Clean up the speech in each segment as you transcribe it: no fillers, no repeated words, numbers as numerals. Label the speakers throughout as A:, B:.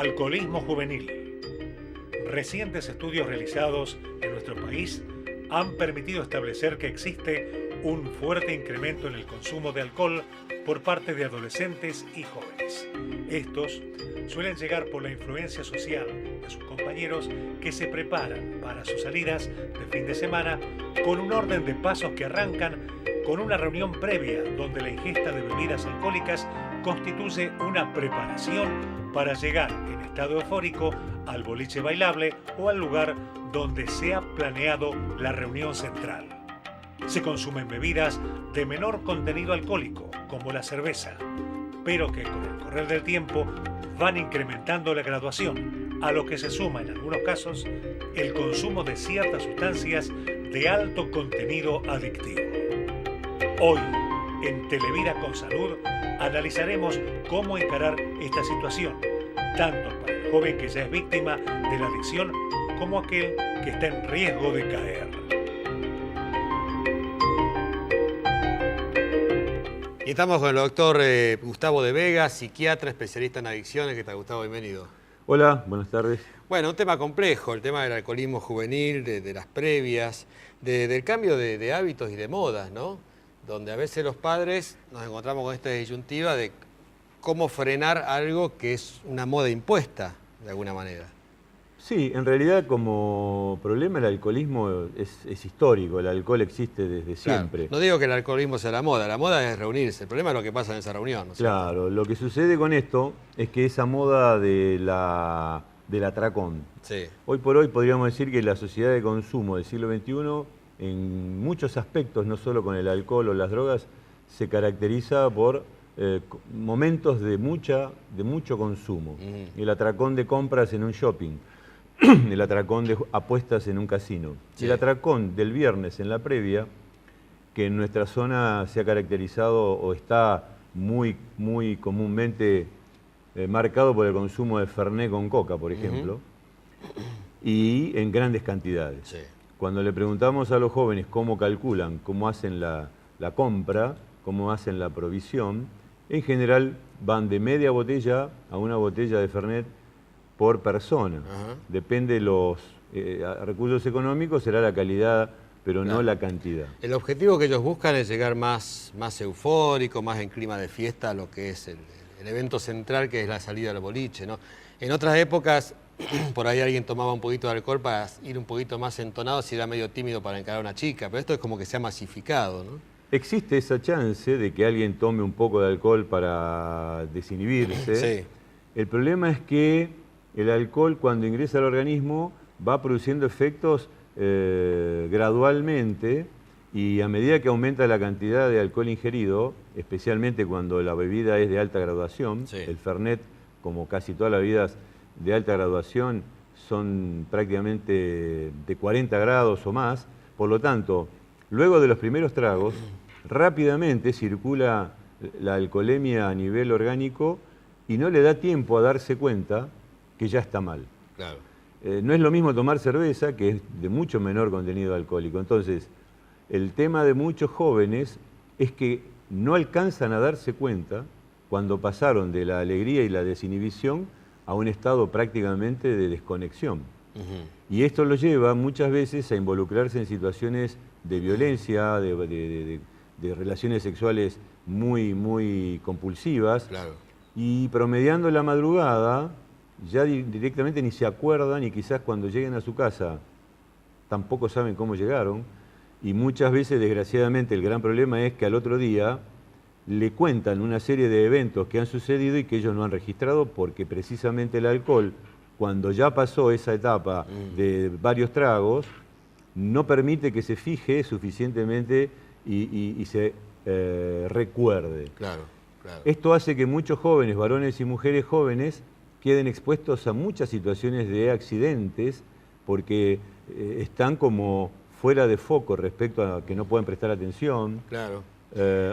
A: Alcoholismo juvenil. Recientes estudios realizados en nuestro país han permitido establecer que existe un fuerte incremento en el consumo de alcohol por parte de adolescentes y jóvenes. Estos suelen llegar por la influencia social de sus compañeros que se preparan para sus salidas de fin de semana con un orden de pasos que arrancan con una reunión previa donde la ingesta de bebidas alcohólicas constituye una preparación para llegar en estado eufórico al boliche bailable o al lugar donde se ha planeado la reunión central. Se consumen bebidas de menor contenido alcohólico, como la cerveza, pero que con el correr del tiempo van incrementando la graduación, a lo que se suma en algunos casos el consumo de ciertas sustancias de alto contenido adictivo. Hoy, en Televida con Salud, analizaremos cómo encarar esta situación, tanto para el joven que ya es víctima de la adicción como aquel que está en riesgo de caer.
B: Y estamos con el doctor Gustavo de Vega, psiquiatra, especialista en adicciones. ¿Qué tal, Gustavo? Bienvenido.
C: Hola, buenas tardes.
B: Bueno, un tema complejo, el tema del alcoholismo juvenil, de las previas, del cambio de hábitos y de modas, ¿no? Donde a veces los padres nos encontramos con esta disyuntiva de cómo frenar algo que es una moda impuesta, de alguna manera.
C: Sí, en realidad como problema el alcoholismo es histórico, el alcohol existe desde siempre.
B: No digo que el alcoholismo sea la moda es reunirse, el problema es lo que pasa en esa reunión, ¿no?
C: Claro, lo que sucede con esto es que esa moda del atracón,
B: sí.
C: Hoy por hoy podríamos decir que la sociedad de consumo del siglo XXI, en muchos aspectos, no solo con el alcohol o las drogas, se caracteriza por momentos de mucho consumo. El atracón de compras en un shopping, el atracón de apuestas en un casino, sí. El atracón del viernes en la previa, que en nuestra zona se ha caracterizado o está muy comúnmente marcado por el consumo de Fernet con coca, por ejemplo, y en grandes cantidades.
B: Sí.
C: Cuando le preguntamos a los jóvenes cómo calculan, cómo hacen la compra, cómo hacen la provisión, en general van de media botella a una botella de Fernet por persona. Depende de los recursos económicos, será la calidad, pero no la cantidad.
B: El objetivo que ellos buscan es llegar más eufórico, más en clima de fiesta a lo que es el evento central, que es la salida al boliche, ¿no? En otras épocas, por ahí alguien tomaba un poquito de alcohol para ir un poquito más entonado si era medio tímido para encarar a una chica, pero esto es como que se ha masificado, ¿no?
C: Existe esa chance de que alguien tome un poco de alcohol para desinhibirse.
B: Sí.
C: El problema es que el alcohol, cuando ingresa al organismo, va produciendo efectos gradualmente, y a medida que aumenta la cantidad de alcohol ingerido, especialmente cuando la bebida es de alta graduación, sí. El Fernet, como casi todas las bebidas de alta graduación, son prácticamente de 40 grados o más. Por lo tanto, luego de los primeros tragos, rápidamente circula la alcoholemia a nivel orgánico y no le da tiempo a darse cuenta que ya está mal.
B: Claro.
C: No es lo mismo tomar cerveza, que es de mucho menor contenido alcohólico. Entonces, el tema de muchos jóvenes es que no alcanzan a darse cuenta cuando pasaron de la alegría y la desinhibición a un estado prácticamente de desconexión. Y esto los lleva muchas veces a involucrarse en situaciones de violencia, de relaciones sexuales muy compulsivas.
B: Claro.
C: Y promediando la madrugada, ya directamente ni se acuerdan, y quizás cuando lleguen a su casa tampoco saben cómo llegaron. Y muchas veces, desgraciadamente, el gran problema es que al otro día le cuentan una serie de eventos que han sucedido y que ellos no han registrado, porque precisamente el alcohol, cuando ya pasó esa etapa de varios tragos, no permite que se fije suficientemente y se recuerde.
B: Claro, claro.
C: Esto hace que muchos jóvenes, varones y mujeres jóvenes, queden expuestos a muchas situaciones de accidentes porque están como fuera de foco respecto a que no pueden prestar atención.
B: Claro.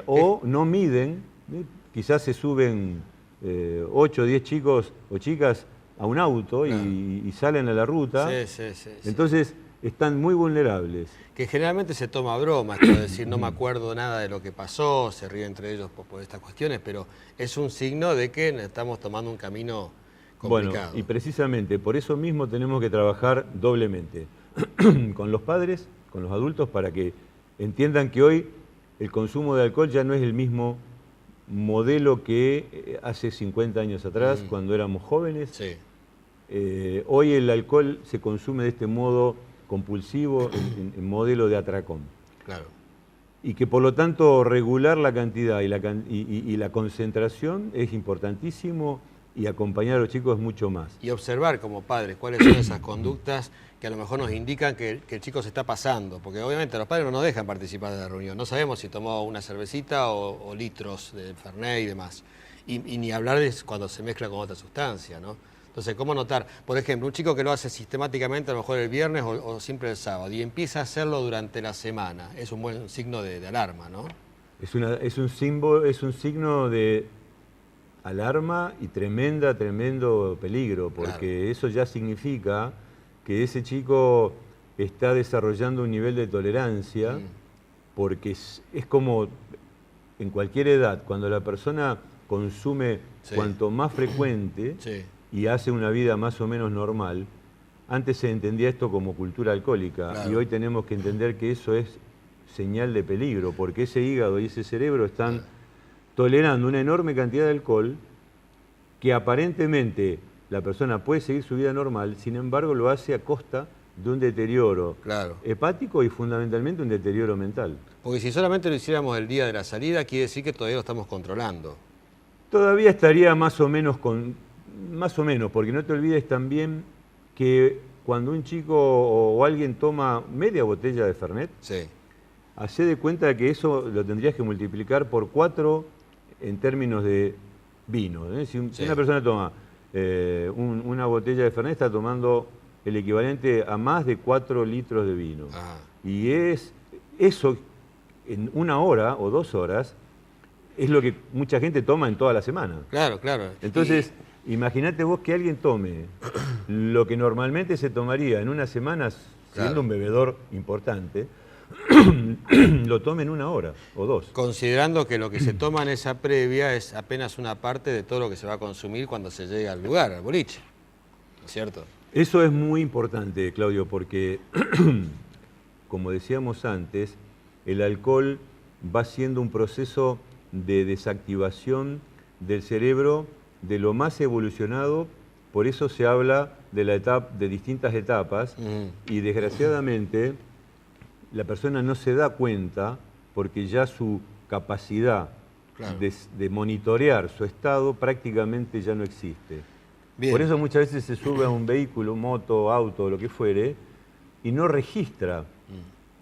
C: O no miden, quizás se suben 8 o 10 chicos o chicas a un auto, claro, y salen a la ruta.
B: Sí.
C: Entonces están muy vulnerables.
B: Que generalmente se toma a broma, esto de decir no me acuerdo nada de lo que pasó, se ríe entre ellos por estas cuestiones, pero es un signo de que estamos tomando un camino complicado.
C: Bueno, y precisamente por eso mismo tenemos que trabajar doblemente con los padres, con los adultos, para que entiendan que hoy el consumo de alcohol ya no es el mismo modelo que hace 50 años atrás, cuando éramos jóvenes.
B: Sí.
C: Hoy el alcohol se consume de este modo compulsivo, en modelo de atracón.
B: Claro.
C: Y que por lo tanto regular la cantidad y la concentración es importantísimo, y acompañar a los chicos es mucho más.
B: Y observar como padres cuáles son esas conductas que a lo mejor nos indican que el chico se está pasando, porque obviamente los padres no nos dejan participar de la reunión, no sabemos si tomó una cervecita o litros de Fernet y demás, y ni hablar de cuando se mezcla con otra sustancia, ¿no? Entonces, ¿cómo notar? Por ejemplo, un chico que lo hace sistemáticamente, a lo mejor el viernes o siempre el sábado, y empieza a hacerlo durante la semana, es un buen signo de alarma, ¿no?
C: Es un signo de alarma y tremendo peligro, porque
B: Claro.
C: eso ya significa que ese chico está desarrollando un nivel de tolerancia, porque es como en cualquier edad, cuando la persona consume
B: Sí.
C: cuanto más frecuente
B: Sí.
C: y hace una vida más o menos normal. Antes se entendía esto como cultura alcohólica,
B: Claro.
C: y hoy tenemos que entender que eso es señal de peligro, porque ese hígado y ese cerebro están tolerando una enorme cantidad de alcohol que aparentemente la persona puede seguir su vida normal, sin embargo lo hace a costa de un deterioro
B: Claro.
C: hepático y fundamentalmente un deterioro mental.
B: Porque si solamente lo hiciéramos el día de la salida, quiere decir que todavía lo estamos controlando.
C: Todavía estaría más o menos, porque no te olvides también que cuando un chico o alguien toma media botella de Fernet,
B: Sí.
C: hacé de cuenta que eso lo tendrías que multiplicar por 4 en términos de vino. Si
B: Sí.
C: una persona toma una botella de Fernet, está tomando el equivalente a más de 4 litros de vino.
B: Ajá.
C: Y eso en 1 hora o 2 horas es lo que mucha gente toma en toda la semana.
B: Claro, claro.
C: Entonces, imagínate vos que alguien tome lo que normalmente se tomaría en una semana, siendo
B: Claro.
C: un bebedor importante, lo tome en 1 hora o 2.
B: Considerando que lo que se toma en esa previa es apenas una parte de todo lo que se va a consumir cuando se llega al lugar, al boliche. ¿No es cierto?
C: Eso es muy importante, Claudio, porque, como decíamos antes, el alcohol va siendo un proceso de desactivación del cerebro de lo más evolucionado. Por eso se habla de distintas etapas, y desgraciadamente la persona no se da cuenta, porque ya su capacidad
B: Claro.
C: de monitorear su estado prácticamente ya no existe.
B: Bien.
C: Por eso muchas veces se sube a un vehículo, moto, auto, lo que fuere, y no registra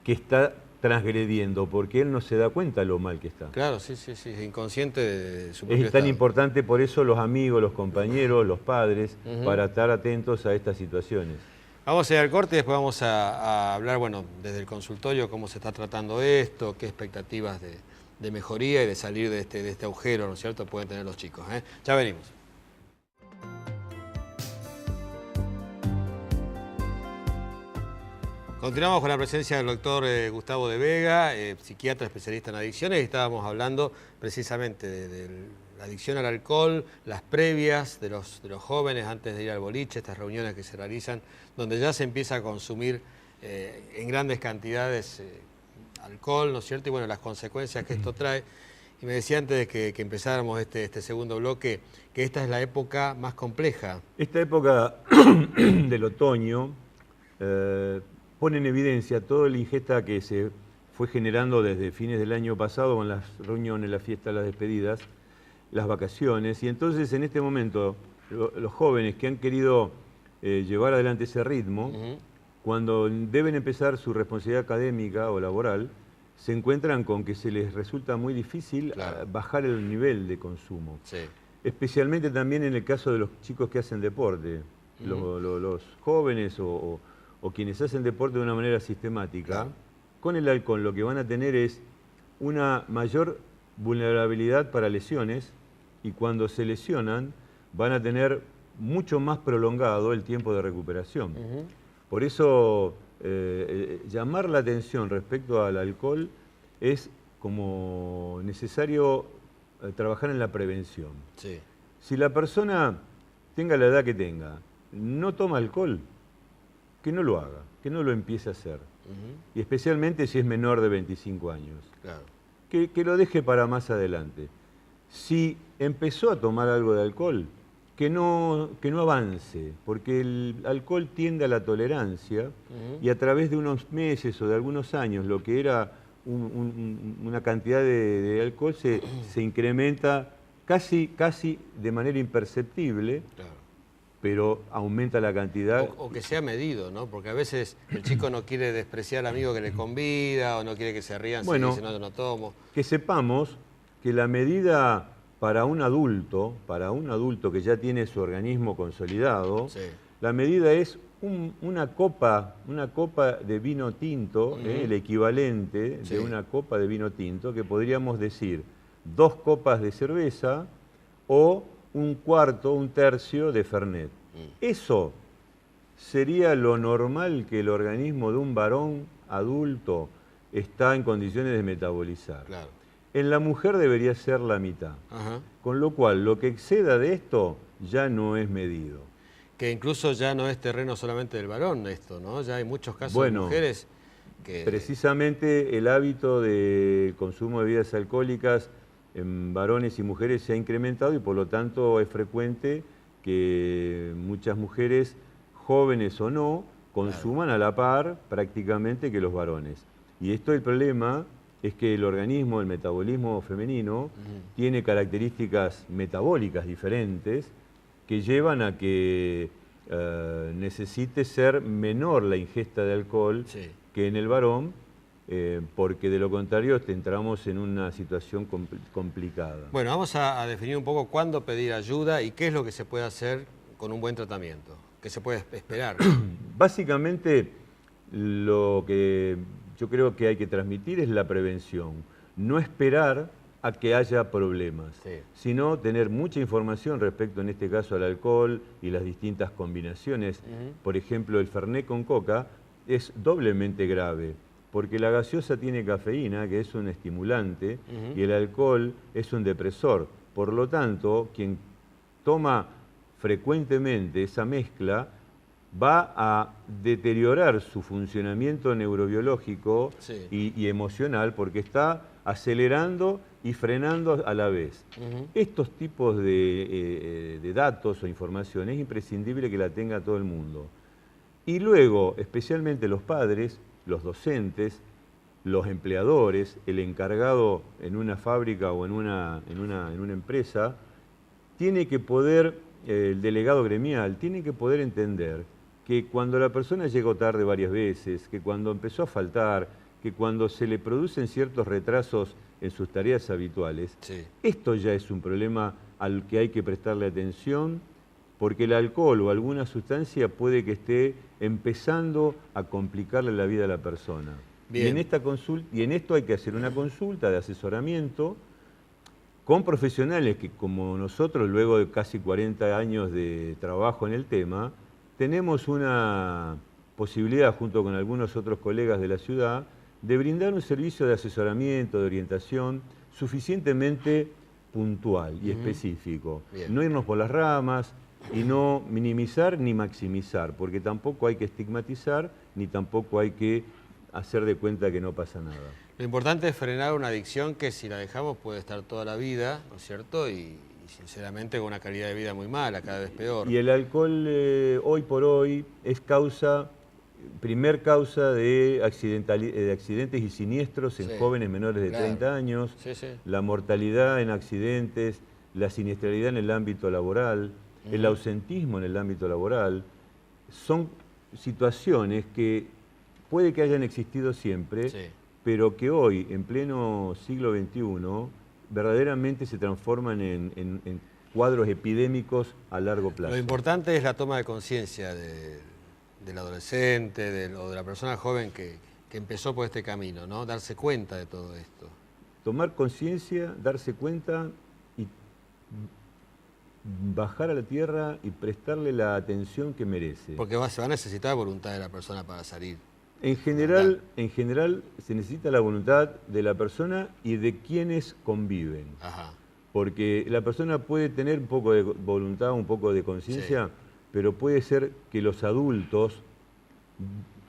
C: que está transgrediendo, porque él no se da cuenta lo mal que está.
B: Claro, sí, es inconsciente de su propio
C: Es tan
B: estado.
C: importante por eso los amigos, los compañeros, los padres, para estar atentos a estas situaciones.
B: Vamos a ir al corte y después vamos a hablar, bueno, desde el consultorio, cómo se está tratando esto, qué expectativas de mejoría y de salir de este agujero, ¿no es cierto?, pueden tener los chicos, ¿eh? Ya venimos. Continuamos con la presencia del doctor Gustavo de Vega, psiquiatra especialista en adicciones, y estábamos hablando precisamente de la adicción al alcohol, las previas de los jóvenes antes de ir al boliche, estas reuniones que se realizan, donde ya se empieza a consumir en grandes cantidades alcohol, ¿no es cierto? Y bueno, las consecuencias que esto trae. Y me decía antes de que empezáramos este segundo bloque, que esta es la época más compleja.
C: Esta época del otoño pone en evidencia toda la ingesta que se fue generando desde fines del año pasado con las reuniones, las fiestas, las despedidas, las vacaciones. Y entonces en este momento los jóvenes que han querido llevar adelante ese ritmo, cuando deben empezar su responsabilidad académica o laboral, se encuentran con que se les resulta muy difícil bajar el nivel de consumo.
B: Sí.
C: Especialmente también en el caso de los chicos que hacen deporte. Los jóvenes o quienes hacen deporte de una manera sistemática, con el alcohol lo que van a tener es una mayor vulnerabilidad para lesiones, y cuando se lesionan van a tener mucho más prolongado el tiempo de recuperación. Por eso llamar la atención respecto al alcohol es como necesario trabajar en la prevención.
B: Sí.
C: Si la persona tenga la edad que tenga, no toma alcohol, que no lo haga, que no lo empiece a hacer. Y especialmente si es menor de 25 años.
B: Claro.
C: Que lo deje para más adelante. Si empezó a tomar algo de alcohol, que no avance, porque el alcohol tiende a la tolerancia y a través de unos meses o de algunos años lo que era una cantidad de alcohol se incrementa casi de manera imperceptible. Claro. Pero aumenta la cantidad.
B: O que sea medido, ¿no? Porque a veces el chico no quiere despreciar al amigo que le convida o no quiere que se rían si dice no, yo no tomo.
C: Que sepamos que la medida para un adulto que ya tiene su organismo consolidado, sí, la medida es una copa de vino tinto, el equivalente de una copa de vino tinto, que podríamos decir 2 copas de cerveza o un tercio de Fernet. Eso sería lo normal que el organismo de un varón adulto está en condiciones de metabolizar. Claro. En la mujer debería ser la mitad. Ajá. Con lo cual, lo que exceda de esto ya no es medido.
B: Que incluso ya no es terreno solamente del varón esto, ¿no? Ya hay muchos casos de mujeres que...
C: Precisamente el hábito de consumo de bebidas alcohólicas en varones y mujeres se ha incrementado y por lo tanto es frecuente que muchas mujeres, jóvenes o no, consuman a la par prácticamente que los varones. Y esto, el problema es que el organismo, el metabolismo femenino, tiene características metabólicas diferentes que llevan a que necesite ser menor la ingesta de alcohol que en el varón, porque de lo contrario entramos en una situación complicada.
B: Bueno, vamos a definir un poco cuándo pedir ayuda y qué es lo que se puede hacer con un buen tratamiento, qué se puede esperar.
C: Básicamente, lo que yo creo que hay que transmitir es la prevención, no esperar a que haya problemas, sino tener mucha información respecto, en este caso, al alcohol y las distintas combinaciones. Por ejemplo, el Fernet con coca es doblemente grave, porque la gaseosa tiene cafeína, que es un estimulante, y el alcohol es un depresor. Por lo tanto, quien toma frecuentemente esa mezcla va a deteriorar su funcionamiento neurobiológico y emocional, porque está acelerando y frenando a la vez. Estos tipos de datos o información es imprescindible que la tenga todo el mundo. Y luego, especialmente los padres, los docentes, los empleadores, el encargado en una fábrica o en una empresa, tiene que poder, el delegado gremial, tiene que poder entender que cuando la persona llegó tarde varias veces, que cuando empezó a faltar, que cuando se le producen ciertos retrasos en sus tareas habituales, esto ya es un problema al que hay que prestarle atención, porque el alcohol o alguna sustancia puede que esté empezando a complicarle la vida a la persona. Y en esto hay que hacer una consulta de asesoramiento con profesionales que, como nosotros, luego de casi 40 años de trabajo en el tema, tenemos una posibilidad, junto con algunos otros colegas de la ciudad, de brindar un servicio de asesoramiento, de orientación, suficientemente puntual y específico. No irnos por las ramas y no minimizar ni maximizar, porque tampoco hay que estigmatizar, ni tampoco hay que hacer de cuenta que no pasa nada.
B: Lo importante es frenar una adicción que, si la dejamos, puede estar toda la vida, ¿no es cierto? Y sinceramente con una calidad de vida muy mala, cada vez peor.
C: Y el alcohol hoy por hoy es primer causa de accidentes y siniestros en jóvenes menores de 30 años, la mortalidad en accidentes, la siniestralidad en el ámbito laboral, el ausentismo en el ámbito laboral, son situaciones que puede que hayan existido siempre, pero que hoy, en pleno siglo XXI, verdaderamente se transforman en cuadros epidémicos a largo plazo.
B: Lo importante es la toma de conciencia del adolescente o de la persona joven que empezó por este camino, ¿no? Darse cuenta de todo esto.
C: Tomar conciencia, darse cuenta y bajar a la tierra y prestarle la atención que merece.
B: Porque se va a necesitar voluntad de la persona para salir.
C: En general se necesita la voluntad de la persona y de quienes conviven. porque la persona puede tener un poco de voluntad, un poco de conciencia, pero puede ser que los adultos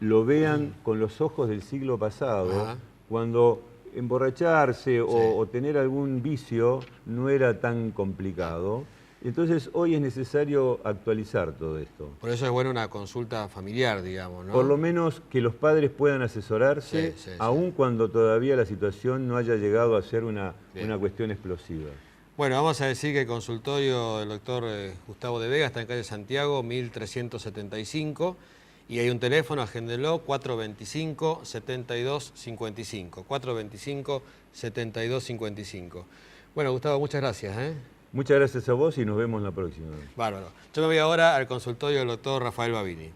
C: lo vean con los ojos del siglo pasado, cuando emborracharse o tener algún vicio no era tan complicado. Entonces hoy es necesario actualizar todo esto.
B: Por eso es bueno una consulta familiar, digamos, ¿no?
C: Por lo menos que los padres puedan asesorarse, aun cuando todavía la situación no haya llegado a ser una cuestión explosiva.
B: Bueno, vamos a decir que el consultorio del doctor Gustavo de Vega está en calle Santiago, 1375, y hay un teléfono, agéndenlo, 425-7255, 425-7255. Bueno, Gustavo, muchas gracias.
C: Muchas gracias a vos y nos vemos la próxima.
B: Bárbaro. Yo me voy ahora al consultorio del doctor Rafael Babini.